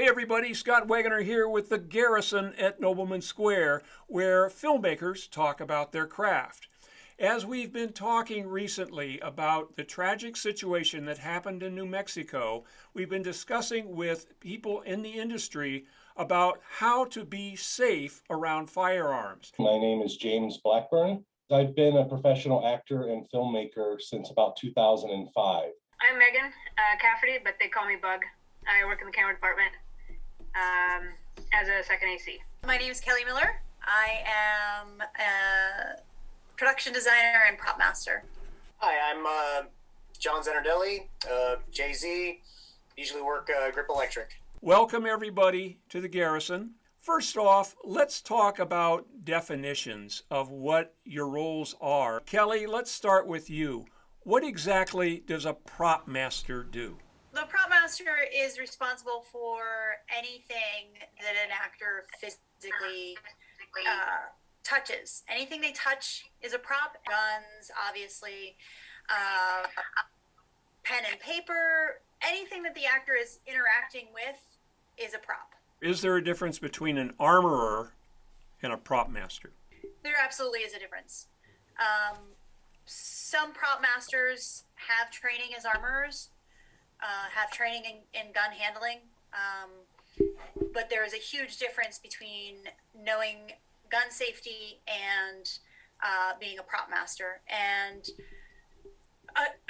Hey everybody, Scott Wegener here with the Garrison at Nobleman Square, where filmmakers talk about their craft. As we've been talking recently about the tragic situation that happened in New Mexico, we've been discussing with people in the industry about how to be safe around firearms. My name is James Blackburn. I've been a professional actor and filmmaker since about 2005. I'm Megan Cafferty, but they call me Bug. I work in the camera department as a second AC. My name is Kelleigh Miller. I am a production designer and Propmaster. Hi, I'm John Zanardelli, Jay-Z, usually work Grip Electric. Welcome everybody to the Garrison. First off, let's talk about definitions of what your roles are. Kelleigh, let's start with you. What exactly does a Propmaster do? The Propmaster is responsible for anything that an actor physically touches. Anything they touch is a prop. Guns, obviously, pen and paper, anything that the actor is interacting with is a prop. Is there a difference between an armorer and a Propmaster? There absolutely is a difference. Some Propmasters have training as armorers, have training in gun handling, but there is a huge difference between knowing gun safety and being a Propmaster. And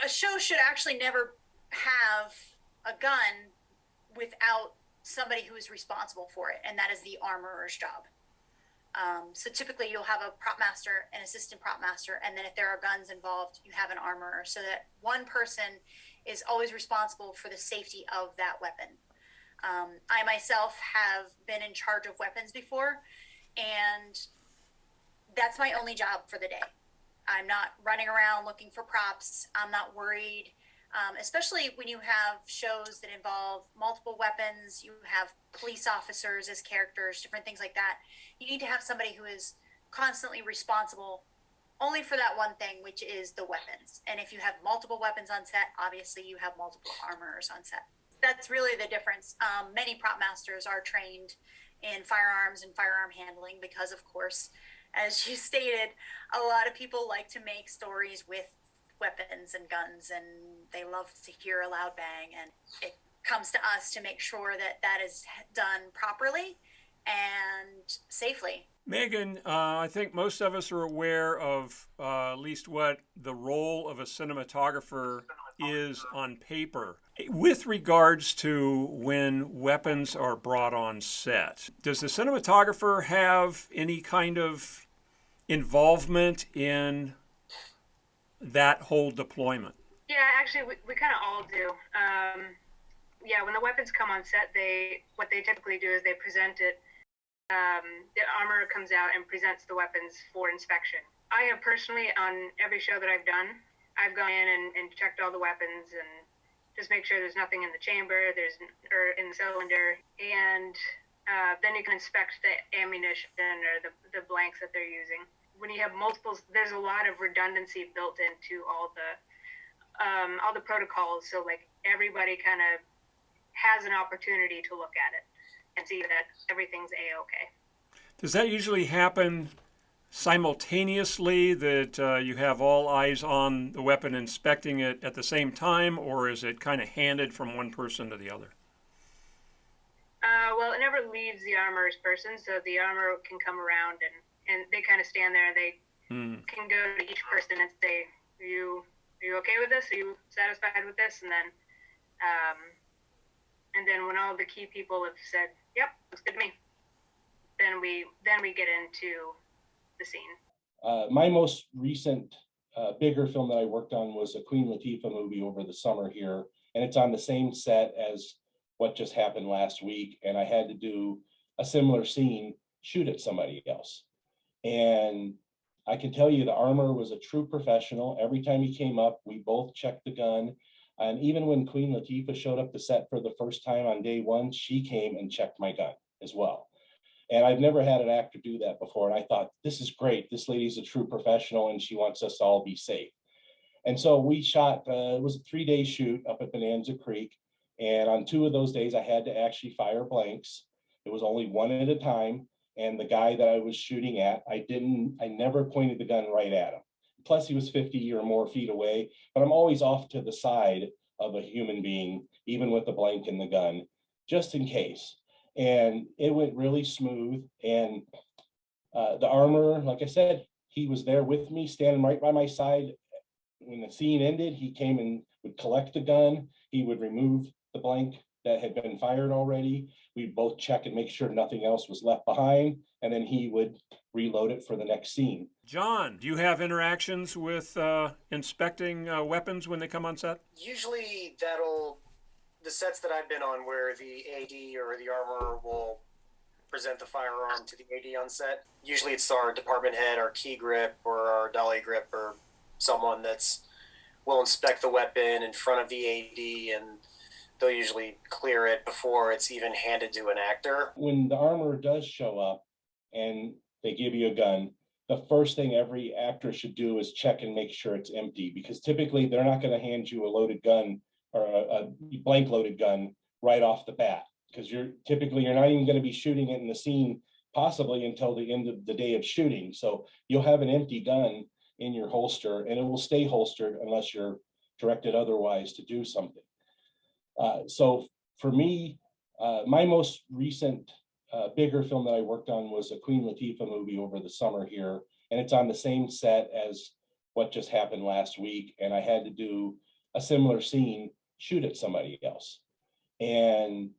a show should actually never have a gun without somebody who is responsible for it, and that is the armorer's job. So typically you'll have a Propmaster, an assistant Propmaster, and then if there are guns involved, you have an armorer, so that one person is always responsible for the safety of that weapon. I myself have been in charge of weapons before, and that's my only job for the day. I'm not running around looking for props. I'm not worried. Especially when you have shows that involve multiple weapons, you have police officers as characters, different things like that. You need to have somebody who is constantly responsible only for that one thing, which is the weapons. And if you have multiple weapons on set, obviously you have multiple armorers on set. That's really the difference. Many prop masters are trained in firearms and firearm handling because, of course, as you stated, a lot of people like to make stories with weapons and guns, and they love to hear a loud bang, and it comes to us to make sure that that is done properly and safely. Megan, I think most of us are aware of at least what the role of a cinematographer is on paper. With regards to when weapons are brought on set, does the cinematographer have any kind of involvement in that whole deployment? Yeah, actually, we kind of all do. Yeah, when the weapons come on set, what they typically do is they present it. The armorer comes out and presents the weapons for inspection. I have personally, on every show that I've done, I've gone in and checked all the weapons and just make sure there's nothing in the chamber, or in the cylinder, and then you can inspect the ammunition or the blanks that they're using. When you have multiples, there's a lot of redundancy built into all the protocols. So like everybody kind of has an opportunity to look at it and see that everything's A-okay. Does that usually happen simultaneously, that you have all eyes on the weapon inspecting it at the same time, or is it kind of handed from one person to the other? Well, it never leaves the armorer's person, so the armorer can come around and they kind of stand there. They can go to each person and say, are you okay with this? Are you satisfied with this? And then when all the key people have said, yep, looks good to me, then we get into the scene. My most recent bigger film that I worked on was a Queen Latifah movie over the summer here, and it's on the same set as what just happened last week, and I had to do a similar scene, shoot at somebody else. And I can tell you the armorer was a true professional. Every time he came up, we both checked the gun. And even when Queen Latifah showed up to set for the first time on day one, she came and checked my gun as well. And I've never had an actor do that before. And I thought, this is great. This lady's a true professional and she wants us to all be safe. And so we shot, it was a 3-day shoot up at Bonanza Creek. And on 2 of those days, I had to actually fire blanks. It was only one at a time. And the guy that I was shooting at, I never pointed the gun right at him. Plus he was 50 or more feet away, but I'm always off to the side of a human being, even with the blank in the gun, just in case. And it went really smooth. And the armorer, like I said, he was there with me, standing right by my side. When the scene ended, he came and would collect the gun. He would remove the blank that had been fired already. We'd both check and make sure nothing else was left behind, and then he would reload it for the next scene. John, do you have interactions with inspecting weapons when they come on set? Usually the sets that I've been on where the AD or the armorer will present the firearm to the AD on set. Usually it's our department head, our key grip, or our dolly grip, or someone will inspect the weapon in front of the AD, and they'll usually clear it before it's even handed to an actor. When the armorer does show up and they give you a gun, the first thing every actor should do is check and make sure it's empty, because typically they're not going to hand you a loaded gun or a blank loaded gun right off the bat, because you're not even going to be shooting it in the scene possibly until the end of the day of shooting. So you'll have an empty gun in your holster, and it will stay holstered unless you're directed otherwise to do something. So for me, my most recent bigger film that I worked on was a Queen Latifah movie over the summer here, and it's on the same set as what just happened last week. And I had to do a similar scene, shoot at somebody else. And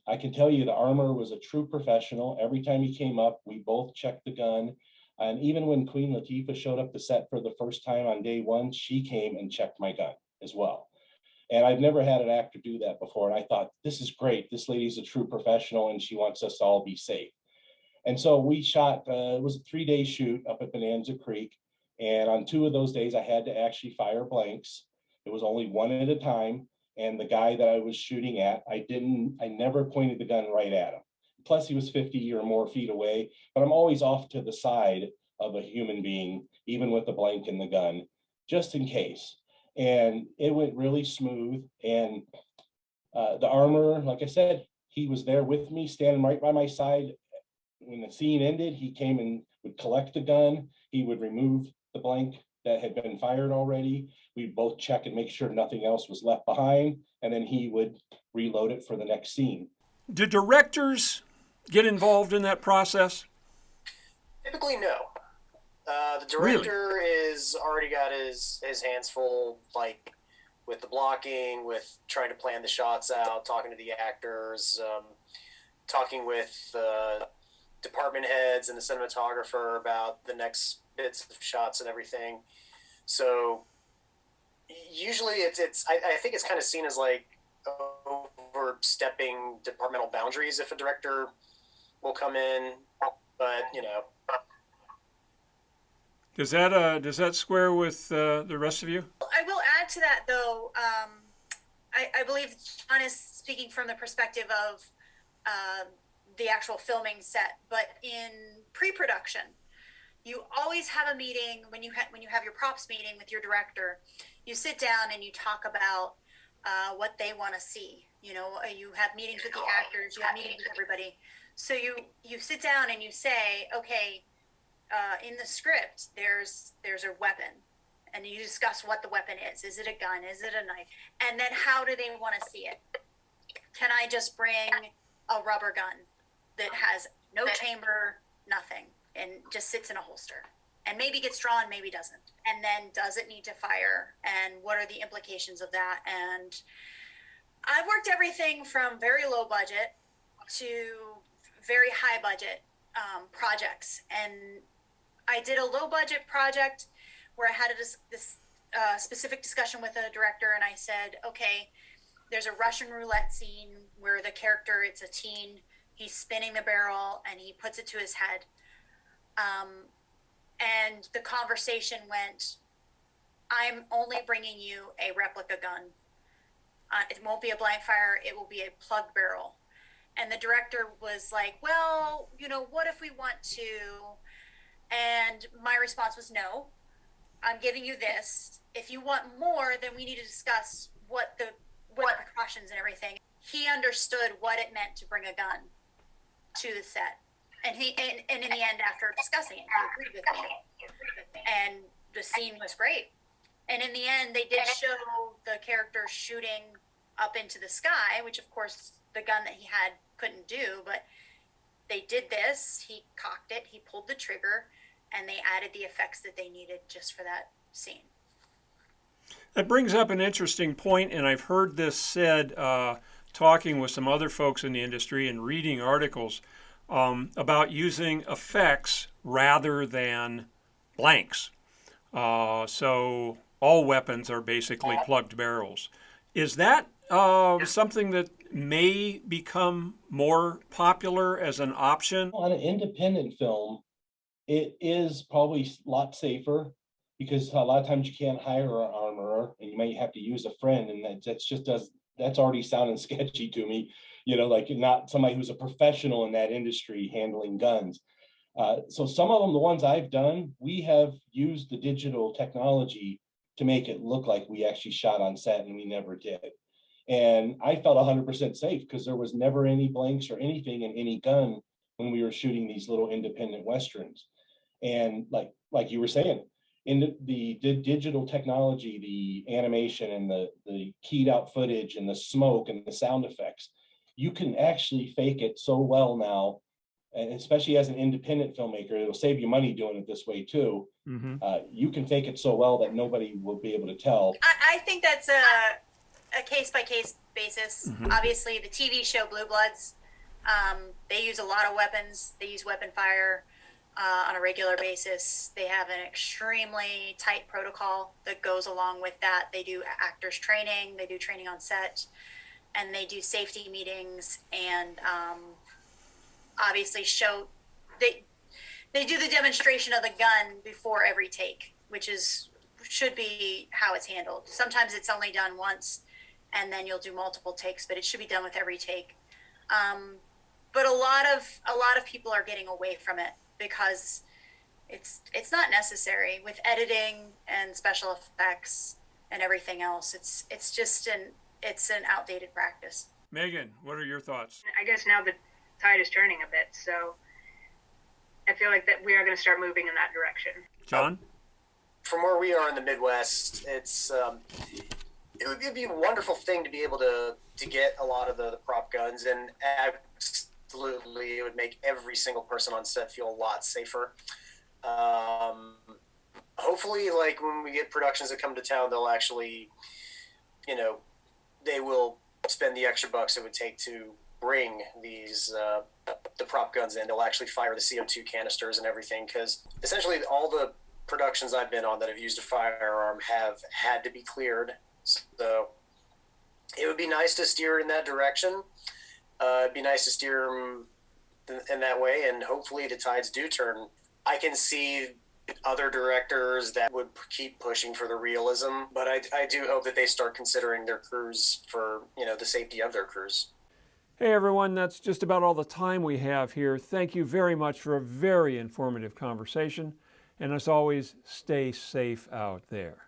I can tell you the armorer was a true professional. Every time he came up, we both checked the gun. And even when Queen Latifah showed up to set for the first time on day one, she came and checked my gun as well. And I've never had an actor do that before. And I thought, this is great. This lady's a true professional and she wants us to all be safe. And so we shot, it was a 3-day shoot up at Bonanza Creek. And on 2 of those days, I had to actually fire blanks. It was only one at a time. And the guy that I was shooting at, I never pointed the gun right at him. Plus he was 50 or more feet away, but I'm always off to the side of a human being, even with the blank in the gun, just in case. And it went really smooth. And the armorer, like I said, he was there with me, standing right by my side. When the scene ended, he came and would collect the gun. He would remove the blank that had been fired already. We'd both check and make sure nothing else was left behind, and then he would reload it for the next scene. Do directors get involved in that process? Typically, no. The director is already got his hands full, like with the blocking, with trying to plan the shots out, talking to the actors, talking with department heads and the cinematographer about the next bits of shots and everything. So usually I think it's kind of seen as like overstepping departmental boundaries if a director will come in, but Does that square with the rest of you? I will add to that, though. I believe John is speaking from the perspective of the actual filming set, but in pre-production, you always have a meeting when you have your props meeting with your director. You sit down and you talk about what they want to see. You have meetings with the actors, you have meetings with everybody. So you sit down and you say, okay, in the script, there's a weapon, and you discuss what the weapon is. Is it a gun? Is it a knife? And then how do they want to see it? Can I just bring a rubber gun that has no chamber, nothing, and just sits in a holster? And maybe gets drawn, maybe doesn't. And then does it need to fire? And what are the implications of that? And I've worked everything from very low budget to very high budget projects. And I did a low budget project where I had this specific discussion with a director, and I said, okay, there's a Russian roulette scene where the character, it's a teen, he's spinning the barrel and he puts it to his head. And the conversation went, I'm only bringing you a replica gun. It won't be a blank fire, it will be a plugged barrel. And the director was like, well, what if we want to? And my response was, no, I'm giving you this. If you want more, then we need to discuss what the precautions and everything. he understood what it meant to bring a gun to the set. And in the end, after discussing it, he agreed with me. And the scene was great. And in the end, they did show the character shooting up into the sky, which of course the gun that he had couldn't do, but they did this, he cocked it, he pulled the trigger, and they added the effects that they needed just for that scene. That brings up an interesting point, and I've heard this said talking with some other folks in the industry and reading articles about using effects rather than blanks. So all weapons are basically plugged barrels. Is that something that may become more popular as an option? On an independent film, it is probably a lot safer because a lot of times you can't hire an armorer and you might have to use a friend, and that's already sounding sketchy to me, like not somebody who's a professional in that industry handling guns. So some of them, the ones I've done, we have used the digital technology to make it look like we actually shot on set, and we never did. And I felt 100% safe because there was never any blanks or anything in any gun when we were shooting these little independent Westerns. And like you were saying, in the digital technology, the animation and the keyed out footage and the smoke and the sound effects, you can actually fake it so well now. And especially as an independent filmmaker, it'll save you money doing it this way too. Mm-hmm. You can fake it so well that nobody will be able to tell. I think that's a case-by-case basis. Mm-hmm. Obviously, the TV show Blue Bloods, they use a lot of weapons. They use weapon fire on a regular basis. They have an extremely tight protocol that goes along with that. They do actors training, they do training on set, and they do safety meetings, and obviously they do the demonstration of the gun before every take, which should be how it's handled. Sometimes it's only done once, and then you'll do multiple takes, but it should be done with every take. But a lot of people are getting away from it because it's not necessary with editing and special effects and everything else. It's just an outdated practice. Megan, what are your thoughts? I guess now the tide is turning a bit, so I feel like that we are going to start moving in that direction. John? From where we are in the Midwest, it would be a wonderful thing to be able to get a lot of the prop guns, and absolutely it would make every single person on set feel a lot safer. Hopefully, like when we get productions that come to town, they'll actually, they will spend the extra bucks it would take to bring these the prop guns in. They'll actually fire the CO2 canisters and everything, because essentially all the productions I've been on that have used a firearm have had to be cleared. So it would be nice to steer in that direction. It'd be nice to steer in that way, and hopefully the tides do turn. I can see other directors that would keep pushing for the realism, but I do hope that they start considering their crews for, the safety of their crews. Hey everyone, that's just about all the time we have here. Thank you very much for a very informative conversation. And as always, stay safe out there.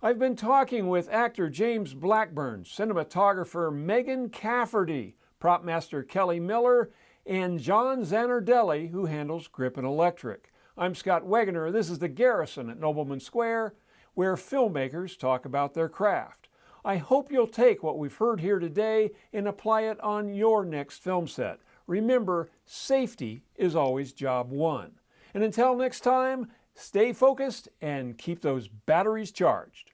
I've been talking with actor James Blackburn, cinematographer Megan Cafferty, Propmaster Kelleigh Miller, and John Zanardelli, who handles grip and electric. I'm Scott Wegener. This is the Garrison at Nobleman Square, where filmmakers talk about their craft. I hope you'll take what we've heard here today and apply it on your next film set. Remember, safety is always job one. And until next time, stay focused and keep those batteries charged.